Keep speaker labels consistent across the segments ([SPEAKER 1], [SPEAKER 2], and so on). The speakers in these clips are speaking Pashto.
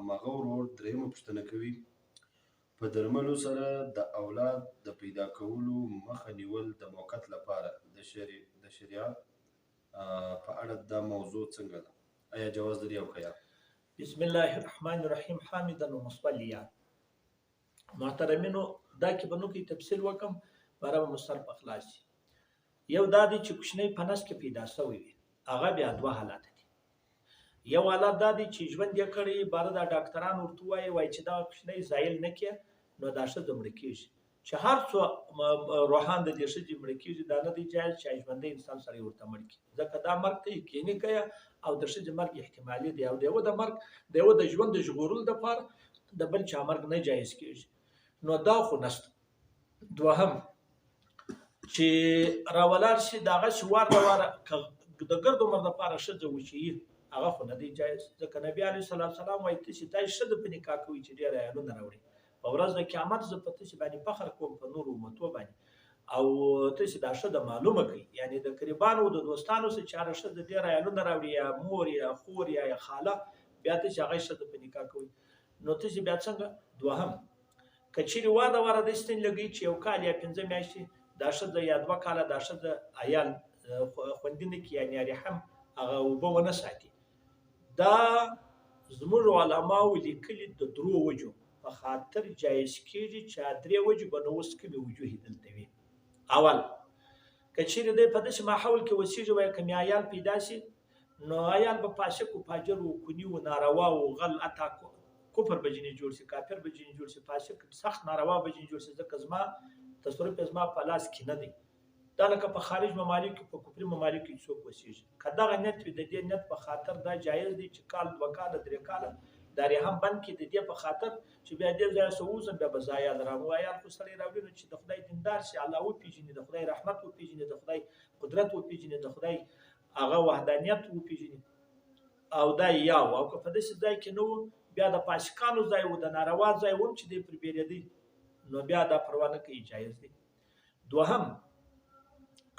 [SPEAKER 1] هماغه ورور درېیمه پوښتنه کوي په درملو سره د اولاد د پیدا کولو مخه نیول د موقت لپاره د شریعت په اړه دا موضوع څنګه ده؟ آیا جواز لري او که یا؟
[SPEAKER 2] بسم الله الرحمن الرحیم حامدا ومصلیا. محترمینو دا کې به نو کې تفصیل وکم برابر مستر په خلاص یو دا دی چې کوچنی په نس کې پیدا شوی وي هغه بیا دوه حالات دي. یو حالت دا دی چې ژوند یې کړی بار دا ډاکټران ورته وایي چې دا کوچنی زایل نه کې نو دا ښځه مړه کېږي چې هر څو روحان د دې ښځې مړه کېږي دا نه دی جایز چې ژوندی انسان سره یې ورته مړ کړي ځکه دا مرګ ته یقیني کوي او د ښځې مرګ احتمالي دی او د یوه د مرګ د یوه د ژوند د ژغورلو دپاره د بل چا مرګ نه جایز کېږي. نو دا خو نشته. دوهم چې راولاړ شي د هغسې وار د واره د ګرد عمر دپاره ښځه وچیي هغه خو نه دی جایز ځکه نبي علیه السلام وایي تاسې دا ښځه په نکاح کوئ چې ډېر عیالونه راوړي په ورځ د قیامت زه په تاسې باندې فخر کوم په نورو امتو باندې او تاسې دا ښځه معلومه کړئ یعنې د قریبانو د دوستانو سره چې هره ښځه ډېر عیالونه راوړي یا مور یا خور یا خاله بیا تاسې هغه ښځه په نکاح کوئ نو تاسې بیا څنګه. دوهم که چیرې واده واره داسې ستن لګوي چې یو کال یا 5 میاشتې دا ښځه یا 2 کاله دا ښځه عیال خوندي نه کړي یعنې رحم هغه اوبه ونه ساتي دا زموږ علماو لیکلي د 3 وجو په خاطر جایز کېږي چې 3 وجې به نو اوس کومې وجوهې دلته وي. اول که چیرې دی په داسې ماحول کې اوسېږي وایي که مې عیال پیدا شي نو عیال به فاسق و فاجر و کني و ناروا و غل حتی کفر به ځینې جوړ شي کافر به ځینې جوړ شي فاسق سخت ناروا به ځینې جوړ شي ځکه زما تصرف یې زما په لاس کې نه دی. دا لکه په خارج ممالکو په کفري ممالکو کې څوک اوسېږي که دغه نیت وي د دې نیت په خاطر دا جایز دی چې کال 2 کاله 3 کاله دا رحم بند کړي د دې په خاطر چې بیا دې ځایه څه ووځم بیا به زه عیال راوړم عیال خو سړی راوړي نو چې د خدای دیندار شي الله وپېژني د خدای رحمت وپېژني د خدای قدرت وپېژني د خدای هغه وحدانیت وپېژني او دا یو او که په داسې ځای کې نه و بیا د فاسقانو ځای و د ناروا ځای و چې دی پرې بیرېدی نو بیا دا پروا نه کوي جایز دی. دوهم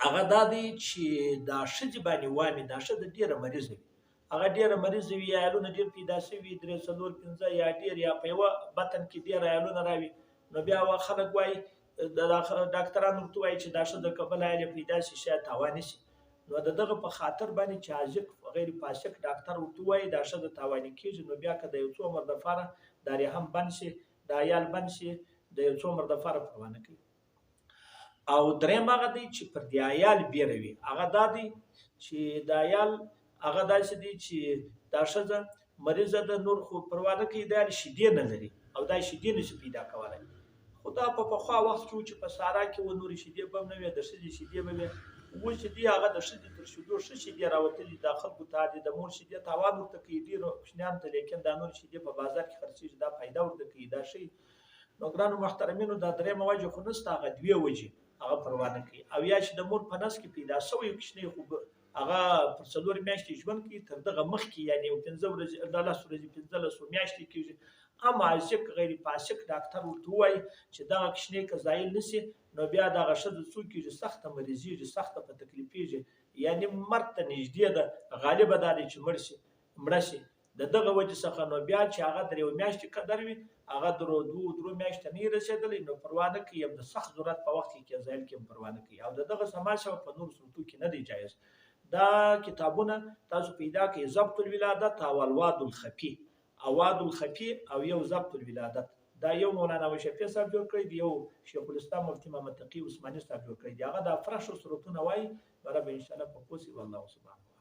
[SPEAKER 2] هغه دا دی چې دا ښځې باندې وامې دا ښځه ډېره مریضه وي هغه ډېره مریضه وي عیالونه ډېر پیدا شوي 3 4 5 یا ډېر یا په یوه بطن کې ډېر عیالونه راوي نو بیا خلک وایي ډاکټران ورته وایي چې دا ښځه که بل عیال پیدا شي شاید تاواني شي نو د دغه په خاطر باندې چې عازق غیر فاسق ډاکټر ورته وایي دا ښځه تاواني کېږي نو بیا که د یو څو عمر دپاره دا رحم بند شي دا عیال بند شي د یو څو عمر دپاره پروا نه کوي. او درېیم هغه دی چې پر دې عیال بیره وي هغه دا دی چې د عیال هغه داسې دی چې دا ښځه مریضه ده نور خو پروا نه کوي دا شیدې نه لري او دا شیدې نشي پیدا کولی خو دا په پخوا وخت کې و چې په سارا کې و نورې شیدې به هم نه وې د ښځې شیدې به وې اوس چې دی هغه د ښځې تر شیدو ښه شیدې راوتلي دا خلکو ته د مور شیدې تاوان ورته کوي ډېرو کوچنیانو ته لیکن دا نورې شیدې په بازار کې خرڅېږي دا فایده ورته کوي دا ښه نو ګرانو محترمینو دا 3 وجې خو نشته هغه 2 وجې هغه پروا نه کوي او یا چې د مور په نس کې پیدا شوی کوچنی خو هغه پر 4 میاشتې ژوند کوي تر دغه مخکې یعنې 15 ورځې 10 ورځې 15 میاشتې کېږي اما عاشق غیر فاسق ډاکټر ورته وایي چې دغه کوچنی که زایل نه شي نو بیا دغه ښځه څوک کېږي سخته مریضېږي سخته په تکلیفېږي یعنې مرګ ته نږدې ده غالبه دا دی چې مړه شي د دغه وجې څخه نو بیا چې هغه د 1 میاشتې قدر وي هغه 2 میاشتې نه رسېدلی نو پروا نه کوي د سخت ضرورت په وخت کې زایل کې هم پروا نه کوي او د دغه سماشه په نور صورتو کې نه دی جایز. دا کتابونه تاسو پیدا کړئ ضبط الولادت او الواد الخفي اواد الخفي او یو ضبط الولادت دا یو مولانا شفیع صاحب جوړ کړی دی یو شیخ الاسلام مفتي محمد تقي عثماني صاحب جوړ کړی دی هغه د فرش صورتونه وایي برابر ان شاء الله په پوسی والله سبحانه